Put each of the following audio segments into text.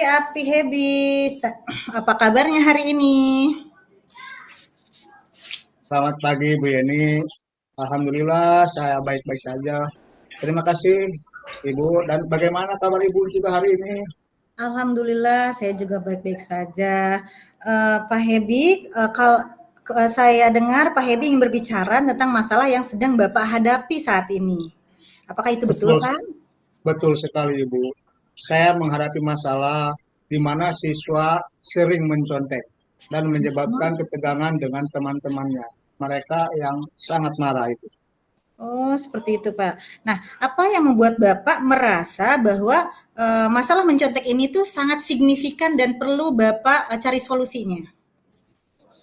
Api Hebis. Apa kabarnya hari ini? Selamat pagi Bu Yeni. Alhamdulillah saya baik-baik saja. Terima kasih Ibu. Dan bagaimana kabar Ibu juga hari ini? Alhamdulillah, saya juga baik-baik saja. Pak Hebi, kalau saya dengar Pak Hebi ingin berbicara tentang masalah yang sedang Bapak hadapi saat ini. Apakah itu betul, Betul, Pak? betul sekali Ibu. Saya menghadapi masalah di mana siswa sering mencontek dan menyebabkan Hmm. ketegangan dengan teman-temannya. Mereka yang sangat marah itu. Oh, seperti itu, Pak. Nah, apa yang membuat Bapak merasa bahwa masalah mencontek ini tuh sangat signifikan dan perlu Bapak cari solusinya?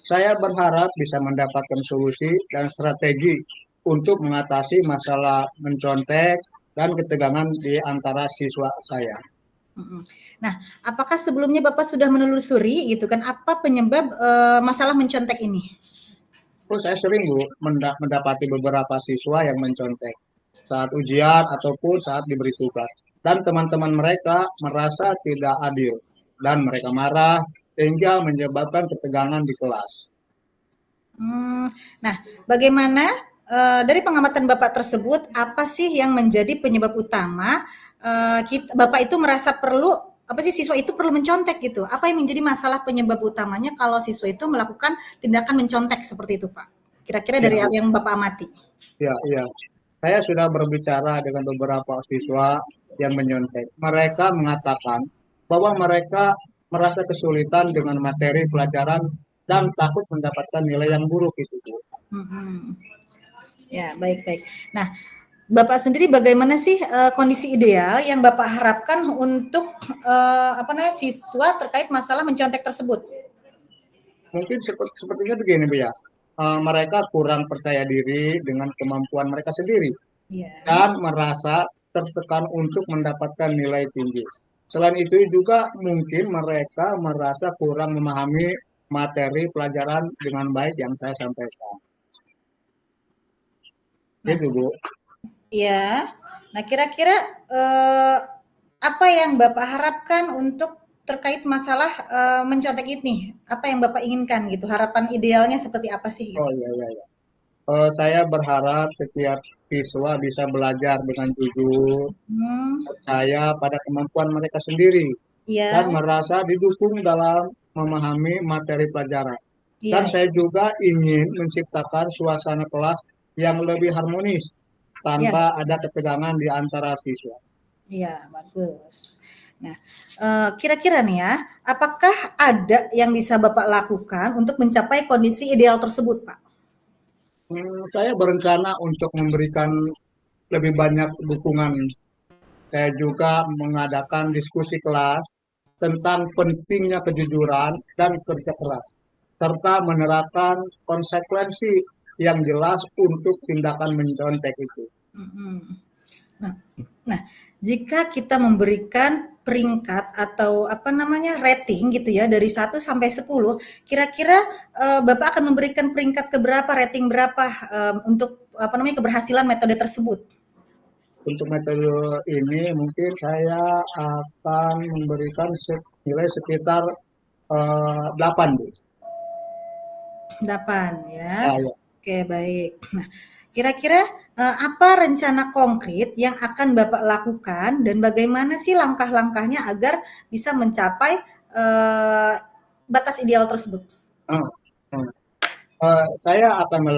Saya berharap bisa mendapatkan solusi dan strategi untuk mengatasi masalah mencontek dan ketegangan di antara siswa saya. Mhm. Nah, apakah sebelumnya Bapak sudah menelusuri gitu kan, apa penyebab, masalah mencontek ini? Oh, saya sering Bu mendapati beberapa siswa yang mencontek saat ujian ataupun saat diberi tugas. Dan teman-teman mereka merasa tidak adil dan mereka marah sehingga menyebabkan ketegangan di kelas. Mmm, nah, bagaimana, dari pengamatan Bapak tersebut, apa sih yang menjadi penyebab utama, Bapak itu merasa perlu apa sih, siswa itu perlu mencontek gitu? Apa yang menjadi masalah penyebab utamanya kalau siswa itu melakukan tindakan mencontek seperti itu, Pak? Kira-kira Ya, dari yang Bapak amati? ya, ya. Saya sudah berbicara dengan beberapa siswa yang menyontek. Mereka mengatakan bahwa mereka merasa kesulitan dengan materi pelajaran dan takut mendapatkan nilai yang buruk itu, Bu. Mhm. Ya, baik baik. Nah, Bapak sendiri bagaimana sih, kondisi ideal yang Bapak harapkan untuk, apa namanya, siswa terkait masalah mencontek tersebut? Mungkin sepertinya begini, Bu ya. Mereka kurang percaya diri dengan kemampuan mereka sendiri Iya. dan merasa tertekan untuk mendapatkan nilai tinggi. Selain itu juga mungkin mereka merasa kurang memahami materi pelajaran dengan baik yang saya sampaikan. Nah, Itu, Bu. iya. Nah, kira-kira, eee, apa yang Bapak harapkan untuk terkait masalah, mencontek ini? Apa yang Bapak inginkan gitu? Harapan idealnya seperti apa sih Oh, gitu? iya, iya, iya. Saya berharap setiap siswa bisa belajar dengan jujur, Hmm, percaya pada kemampuan mereka sendiri, dan iya, merasa didukung dalam memahami materi pelajaran. Dan iya, saya juga ingin menciptakan suasana kelas yang lebih harmonis iya. tanpa ada ketegangan di antara siswa. Iya, bagus. Nah, kira-kira nih ya, apakah ada yang bisa Bapak lakukan untuk mencapai kondisi ideal tersebut, Pak? Saya berencana untuk memberikan lebih banyak dukungan. Saya juga mengadakan diskusi kelas tentang pentingnya kejujuran dan kerja keras, serta menerapkan konsekuensi yang jelas untuk tindakan mencontek itu. Mhm. Nah nah, jika kita memberikan peringkat atau apa namanya, rating gitu ya, dari 1 sampai 10, kira-kira, Bapak akan memberikan peringkat ke berapa, rating berapa, untuk apa namanya, keberhasilan metode tersebut? Untuk metode ini mungkin saya akan memberikan nilai sekitar 8, Bu. 8 ya. Ah, ya. Oke, baik. Nah, kira-kira, apa rencana konkret yang akan Bapak lakukan dan bagaimana sih langkah-langkahnya agar bisa mencapai, batas ideal tersebut? Ah, ah. Saya akan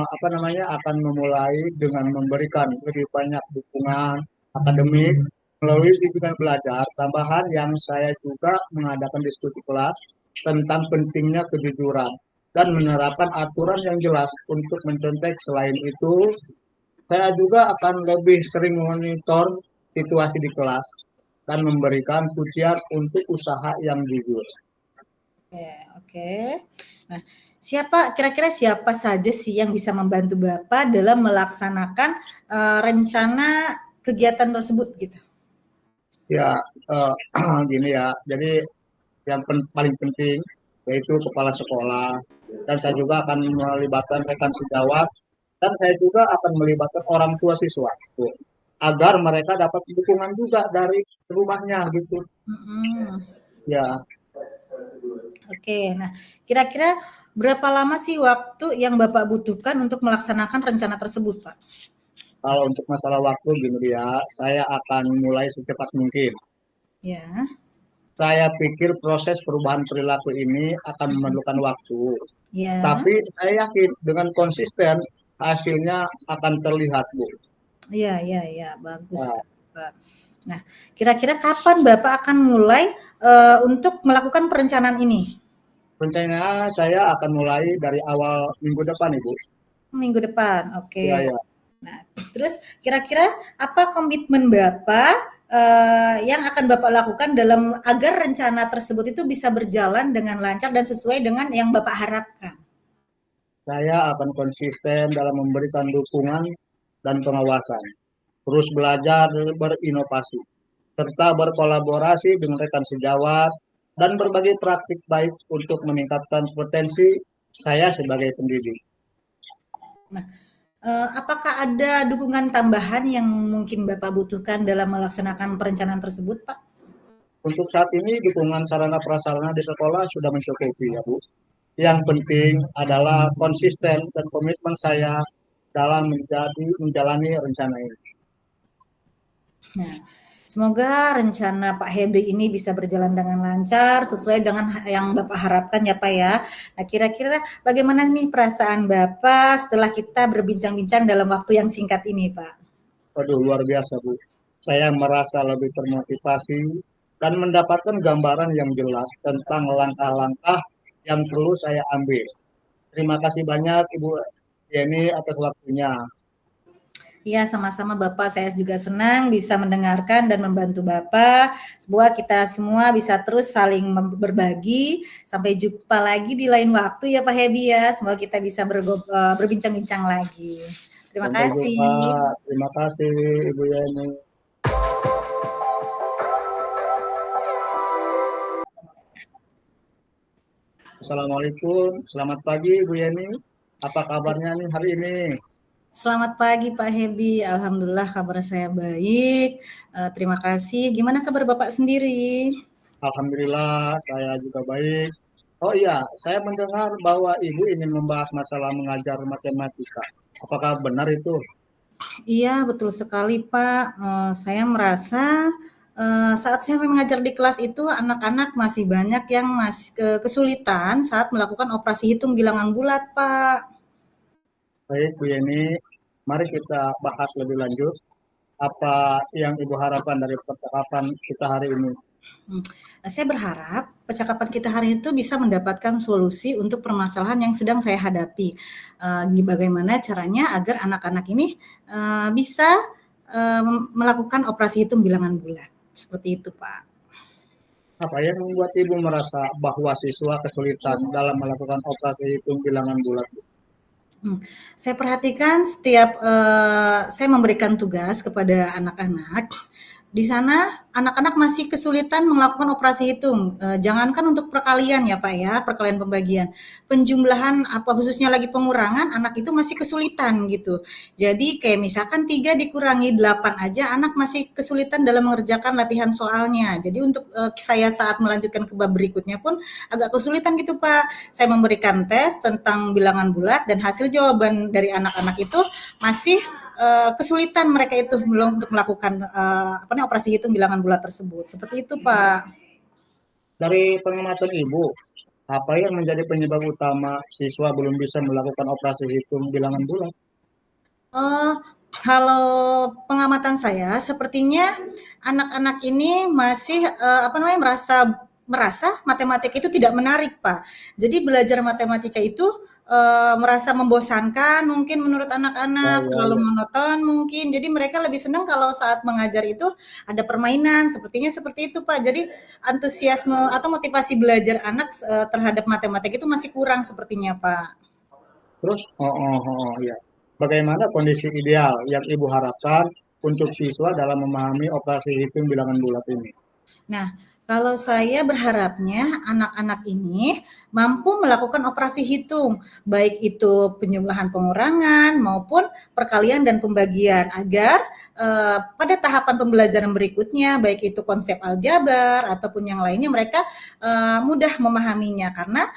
apa namanya akan memulai dengan memberikan lebih banyak dukungan akademik melalui bimbingan belajar tambahan yang saya juga mengadakan diskusi kelas tentang pentingnya kejujuran dan menerapkan aturan yang jelas untuk mencontek. Selain itu, saya juga akan lebih sering memonitor situasi di kelas dan memberikan pujian untuk usaha yang jujur. Oke oke. Nah, kira-kira siapa saja sih yang bisa membantu Bapak dalam melaksanakan, rencana kegiatan tersebut gitu? Ya, eh, gini ya. Jadi yang paling penting yaitu kepala sekolah, dan saya juga akan melibatkan rekan sejawat, dan saya juga akan melibatkan orang tua siswa. Tuh. agar mereka dapat dukungan juga dari rumahnya gitu. Mhm. Ya, Oke, nah kira-kira berapa lama sih waktu yang Bapak butuhkan untuk melaksanakan rencana tersebut, Pak? kalau untuk masalah waktu gini ya, saya akan mulai secepat mungkin. Ya, Saya pikir proses perubahan perilaku ini akan memerlukan waktu, ya, tapi saya yakin dengan konsisten hasilnya akan terlihat, Bu. iya iya iya, bagus Nah, sekali, Pak. Nah, kira-kira kapan Bapak akan mulai, untuk melakukan perencanaan ini? rencananya saya akan mulai dari awal minggu depan, Ibu. Minggu depan, oke. Ya, ya. Nah, terus kira-kira apa komitmen Bapak, yang akan Bapak lakukan dalam agar rencana tersebut itu bisa berjalan dengan lancar dan sesuai dengan yang Bapak harapkan? Saya akan konsisten dalam memberikan dukungan dan pengawasan. Terus belajar berinovasi, serta berkolaborasi dengan rekan sejawat dan berbagi praktik baik untuk meningkatkan potensi saya sebagai pendidik. Nah, apakah ada dukungan tambahan yang mungkin Bapak butuhkan dalam melaksanakan perencanaan tersebut, Pak? Untuk saat ini dukungan sarana prasarana di sekolah sudah mencukupi ya Bu. Yang penting adalah konsisten dan komitmen saya dalam menjalani rencana ini. Nah, semoga rencana Pak Hebri ini bisa berjalan dengan lancar sesuai dengan yang Bapak harapkan ya Pak ya. Nah, kira-kira bagaimana nih perasaan Bapak setelah kita berbincang-bincang dalam waktu yang singkat ini, Pak? Waduh, luar biasa Bu. Saya merasa lebih termotivasi dan mendapatkan gambaran yang jelas tentang langkah-langkah yang perlu saya ambil. Terima kasih banyak Ibu Yeni atas waktunya. Iya, sama-sama Bapak. Saya juga senang bisa mendengarkan dan membantu Bapak. Semoga kita semua bisa terus saling berbagi. Sampai jumpa lagi di lain waktu ya Pak Hebi ya. Semoga kita bisa berbincang-bincang lagi. Terima Sampai jumpa. kasih. Terima kasih Ibu Yeni. Assalamualaikum, selamat pagi Bu Yeni. Apa kabarnya nih hari ini? Selamat pagi Pak Hebi. Alhamdulillah kabar saya baik. Terima kasih. Gimana kabar Bapak sendiri? Alhamdulillah saya juga baik. Oh iya, saya mendengar bahwa Ibu ingin membahas masalah mengajar matematika. Apakah benar itu? Iya, betul sekali, Pak. Saya merasa, saat saya mengajar di kelas itu anak-anak masih banyak yang masih kesulitan saat melakukan operasi hitung bilangan bulat, Pak. Baik Bu Yeni, mari kita bahas lebih lanjut. Apa yang Ibu harapkan dari percakapan kita hari ini? Mmm, saya berharap percakapan kita hari ini tuh bisa mendapatkan solusi untuk permasalahan yang sedang saya hadapi. Bagaimana caranya agar anak-anak ini, bisa, melakukan operasi hitung bilangan bulat, seperti itu, Pak. Apa yang membuat Ibu merasa bahwa siswa kesulitan dalam melakukan operasi hitung bilangan bulat? Saya perhatikan setiap, saya memberikan tugas kepada anak-anak, di sana anak-anak masih kesulitan melakukan operasi hitung, jangankan untuk perkalian ya, Pak, ya, perkalian pembagian. Penjumlahan apa khususnya lagi pengurangan, anak itu masih kesulitan gitu. Jadi kayak misalkan 3 dikurangi 8 aja anak masih kesulitan dalam mengerjakan latihan soalnya. Jadi untuk, saya saat melanjutkan ke bab berikutnya pun agak kesulitan gitu, Pak. Saya memberikan tes tentang bilangan bulat dan hasil jawaban dari anak-anak itu masih kesulitan mereka itu belum untuk melakukan operasi hitung bilangan bulat tersebut. Seperti itu, Pak. Dari pengamatan Ibu, apa yang menjadi penyebab utama siswa belum bisa melakukan operasi hitung bilangan bulat? Oh, kalau pengamatan saya sepertinya anak-anak ini masih, merasa merasa matematika itu tidak menarik, Pak. Jadi belajar matematika itu, merasa membosankan mungkin menurut Ya, anak-anak, ya, terlalu ya. monoton mungkin. Jadi mereka lebih senang kalau saat mengajar itu ada permainan, sepertinya seperti itu, Pak. Jadi antusiasme atau motivasi belajar anak, terhadap matematika itu masih kurang sepertinya, Pak. Terus, ya. Bagaimana kondisi ideal yang Ibu harapkan untuk siswa dalam memahami operasi hitung bilangan bulat ini? Nah, kalau saya berharapnya anak-anak ini mampu melakukan operasi hitung, baik itu penjumlahan pengurangan maupun perkalian dan pembagian agar pada tahapan pembelajaran berikutnya, baik itu konsep aljabar ataupun yang lainnya, mereka mudah memahaminya karena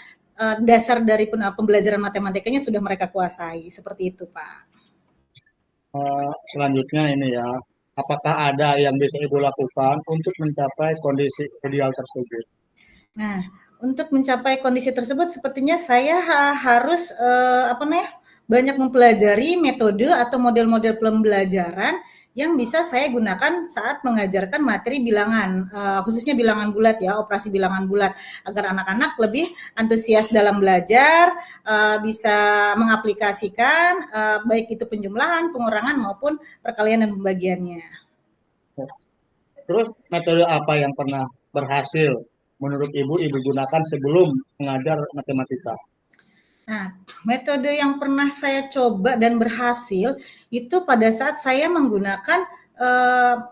dasar dari pembelajaran matematikanya sudah mereka kuasai. Seperti itu, Pak. Selanjutnya ini ya, apakah ada yang bisa Ibu lakukan untuk mencapai kondisi ideal tersebut? Nah, untuk mencapai kondisi tersebut sepertinya saya harus apa namanya, banyak mempelajari metode atau model-model pembelajaran yang bisa saya gunakan saat mengajarkan materi bilangan, khususnya bilangan bulat ya, operasi bilangan bulat, agar anak-anak lebih antusias dalam belajar, bisa mengaplikasikan baik itu penjumlahan, pengurangan maupun perkalian dan pembagiannya. Terus metode apa yang pernah berhasil menurut Ibu gunakan sebelum mengajar matematika? Nah, metode yang pernah saya coba dan berhasil itu pada saat saya menggunakan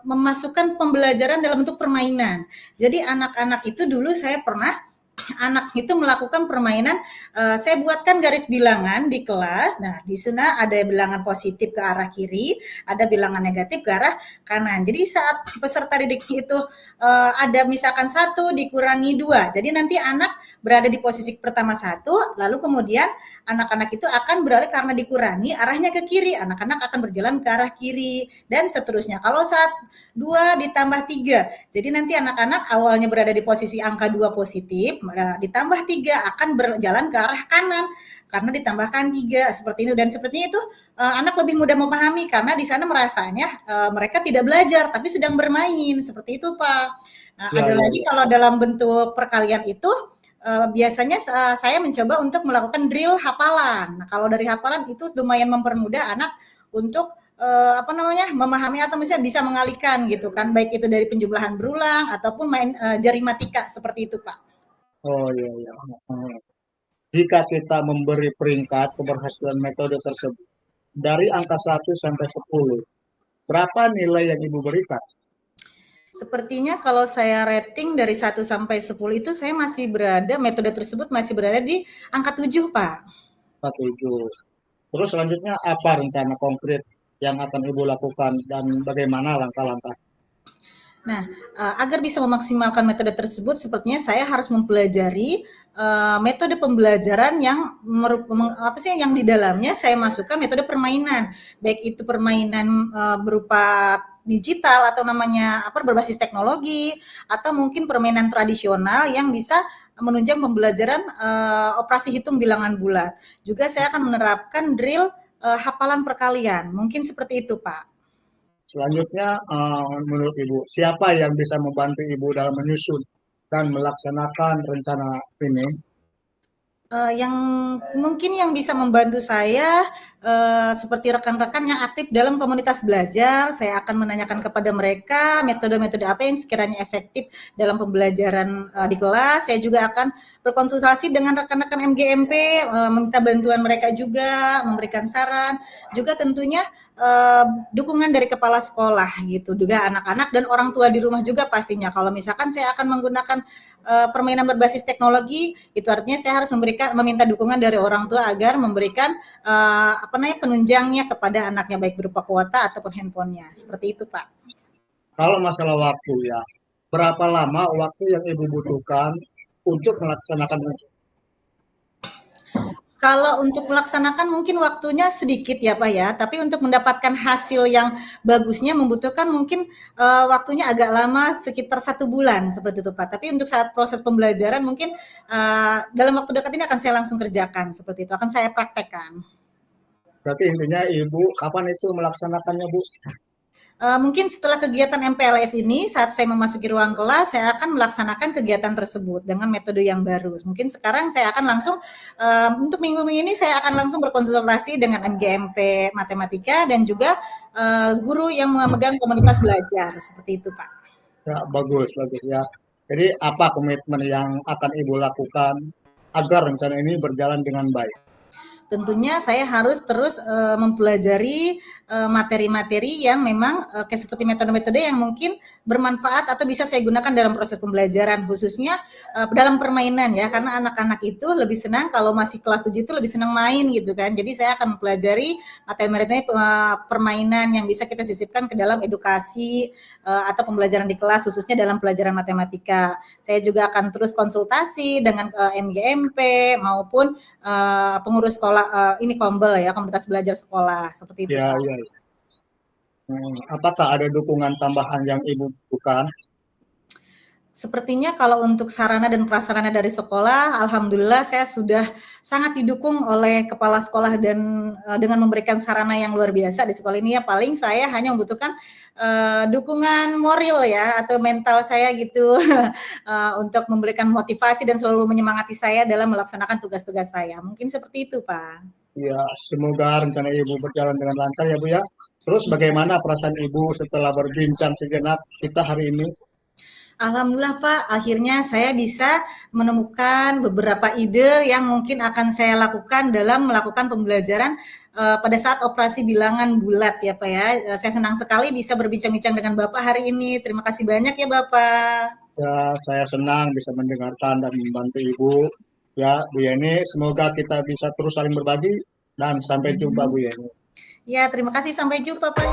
memasukkan pembelajaran dalam bentuk permainan. Jadi anak-anak itu dulu saya pernah anak itu melakukan permainan, saya buatkan garis bilangan di kelas. Nah, di sana ada bilangan positif ke arah kiri, ada bilangan negatif ke arah kanan. Jadi saat peserta didik itu ada misalkan satu dikurangi dua, jadi nanti anak berada di posisi pertama satu, lalu kemudian anak-anak itu akan beralih karena dikurangi arahnya ke kiri, anak-anak akan berjalan ke arah kiri dan seterusnya. Kalau saat 2 ditambah 3, jadi nanti anak-anak awalnya berada di posisi angka 2 positif, ditambah 3 akan berjalan ke arah kanan karena ditambahkan 3 seperti itu, dan sepertinya itu anak lebih mudah memahami karena di sana merasanya mereka tidak belajar tapi sedang bermain seperti itu, Pak. Nah, Ya, ada ya, lagi ya. kalau dalam bentuk perkalian itu biasanya saya mencoba untuk melakukan drill hafalan. Nah, kalau dari hafalan itu lumayan mempermudah anak untuk apa namanya, memahami atau misalnya bisa mengalihkan gitu kan, baik itu dari penjumlahan berulang ataupun main jari matika seperti itu, Pak. Oh iya, iya. Jika kita memberi peringkat keberhasilan metode tersebut dari angka 1 sampai 10, berapa nilai yang Ibu berikan? Sepertinya kalau saya rating dari 1 sampai 10 itu saya masih berada, metode tersebut masih berada di angka 7, Pak. 7. Terus selanjutnya apa rencana konkret yang akan Ibu lakukan dan bagaimana langkah-langkah? Nah, agar bisa memaksimalkan metode tersebut sepertinya saya harus mempelajari metode pembelajaran yang apa sih yang di dalamnya saya masukkan metode permainan, baik itu permainan berupa digital atau namanya apa berbasis teknologi atau mungkin permainan tradisional yang bisa menunjang pembelajaran operasi hitung bilangan bulat. Juga saya akan menerapkan drill hafalan perkalian. Mungkin seperti itu, Pak. Selanjutnya, menurut Ibu, siapa yang bisa membantu Ibu dalam menyusun dan melaksanakan rencana ini? Yang mungkin yang bisa membantu saya, seperti rekan-rekan yang aktif dalam komunitas belajar, saya akan menanyakan kepada mereka metode-metode apa yang sekiranya efektif dalam pembelajaran, di kelas. Saya juga akan berkonsultasi dengan rekan-rekan MGMP, meminta bantuan mereka juga, memberikan saran, juga tentunya, dukungan dari kepala sekolah gitu, juga anak-anak dan orang tua di rumah juga pastinya. Kalau misalkan saya akan menggunakan, permainan berbasis teknologi, itu artinya saya harus meminta dukungan dari orang tua agar memberikan apa namanya penunjangnya kepada anaknya baik berupa kuota ataupun handphonenya. Seperti itu, Pak. Kalau masalah waktu ya, berapa lama waktu yang Ibu butuhkan untuk melaksanakan itu? Kalau untuk melaksanakan mungkin waktunya sedikit ya, Pak, ya, tapi untuk mendapatkan hasil yang bagusnya membutuhkan mungkin, waktunya agak lama sekitar 1 bulan seperti itu, Pak. Tapi untuk saat proses pembelajaran mungkin, dalam waktu dekat ini akan saya langsung kerjakan seperti itu, akan saya praktekkan. Berarti intinya Ibu kapan itu melaksanakannya, Bu? Mungkin setelah kegiatan MPLS ini, saat saya memasuki ruang kelas, saya akan melaksanakan kegiatan tersebut dengan metode yang baru. Mungkin sekarang saya akan langsung, untuk minggu ini saya akan langsung berkonsultasi dengan MGMP Matematika dan juga guru yang memegang komunitas belajar, seperti itu, Pak. Ya, bagus, bagus ya. Jadi apa komitmen yang akan Ibu lakukan agar rencana ini berjalan dengan baik? tentunya saya harus terus mempelajari materi-materi yang memang kayak seperti metode-metode yang mungkin bermanfaat atau bisa saya gunakan dalam proses pembelajaran, khususnya dalam permainan ya, karena anak-anak itu lebih senang kalau masih kelas 7 itu lebih senang main gitu kan. Jadi saya akan mempelajari materi-materi permainan yang bisa kita sisipkan ke dalam edukasi atau pembelajaran di kelas, khususnya dalam pelajaran matematika. Saya juga akan terus konsultasi dengan MGMP maupun pengurus sekolah, ini Kombel ya, komunitas belajar sekolah, seperti itu Ya, Pak. ya. Apakah ada dukungan tambahan yang Ibu butuhkan? Sepertinya kalau untuk sarana dan prasarana dari sekolah, alhamdulillah saya sudah sangat didukung oleh kepala sekolah dan dengan memberikan sarana yang luar biasa di sekolah ini ya. Paling saya hanya membutuhkan dukungan moral ya atau mental saya gitu untuk memberikan motivasi dan selalu menyemangati saya dalam melaksanakan tugas-tugas saya. Mungkin seperti itu, Pak. Ya, semoga rencana Ibu berjalan dengan lancar ya Bu ya. Terus bagaimana perasaan Ibu setelah berbincang sejenak kita hari ini? Alhamdulillah Pak, akhirnya saya bisa menemukan beberapa ide yang mungkin akan saya lakukan dalam melakukan pembelajaran pada saat operasi bilangan bulat ya Pak ya. Saya senang sekali bisa berbincang-bincang dengan Bapak hari ini. Terima kasih banyak ya Bapak. Ya, saya senang bisa mendengarkan dan membantu Ibu. Ya, Bu Yeni, semoga kita bisa terus saling berbagi dan sampai jumpa Bu Yeni. Ya, terima kasih. Sampai jumpa Pak.